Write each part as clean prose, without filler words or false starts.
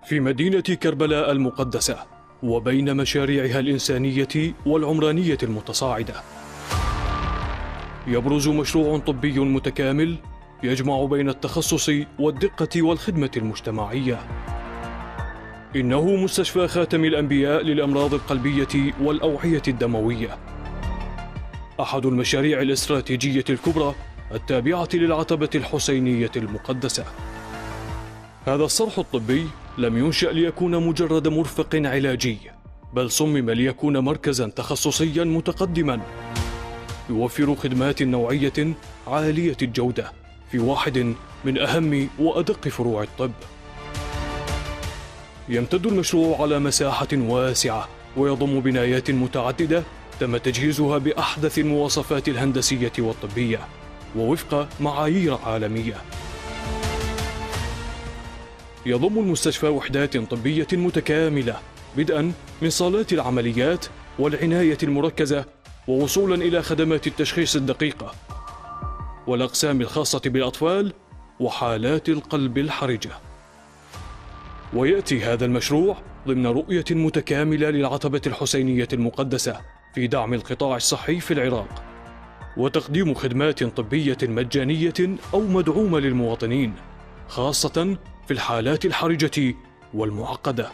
في مدينة كربلاء المقدسة وبين مشاريعها الإنسانية والعمرانية المتصاعدة، يبرز مشروع طبي متكامل يجمع بين التخصص والدقة والخدمة المجتمعية. إنه مستشفى خاتم الأنبياء للأمراض القلبية والأوعية الدموية، أحد المشاريع الاستراتيجية الكبرى التابعة للعتبة الحسينية المقدسة. هذا الصرح الطبي لم ينشأ ليكون مجرد مرفق علاجي، بل صمم ليكون مركزاً تخصصياً متقدماً يوفر خدمات نوعية عالية الجودة في واحد من أهم وأدق فروع الطب. يمتد المشروع على مساحة واسعة ويضم بنايات متعددة تم تجهيزها بأحدث المواصفات الهندسية والطبية ووفق معايير عالمية. يضم المستشفى وحدات طبية متكاملة بدءاً من صالات العمليات والعناية المركزة ووصولاً إلى خدمات التشخيص الدقيقة والأقسام الخاصة بالأطفال وحالات القلب الحرجة. ويأتي هذا المشروع ضمن رؤية متكاملة للعتبة الحسينية المقدسة في دعم القطاع الصحي في العراق وتقديم خدمات طبية مجانية أو مدعومة للمواطنين، خاصة في الحالات الحرجة والمعقدة.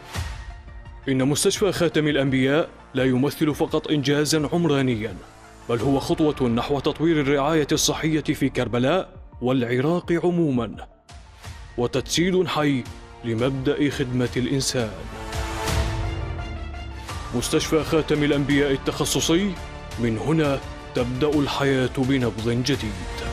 إن مستشفى خاتم الأنبياء لا يمثل فقط إنجازاً عمرانياً، بل هو خطوة نحو تطوير الرعاية الصحية في كربلاء والعراق عموماً، وتجسيد حي لمبدأ خدمة الإنسان. مستشفى خاتم الأنبياء التخصصي، من هنا تبدأ الحياة بنبض جديد.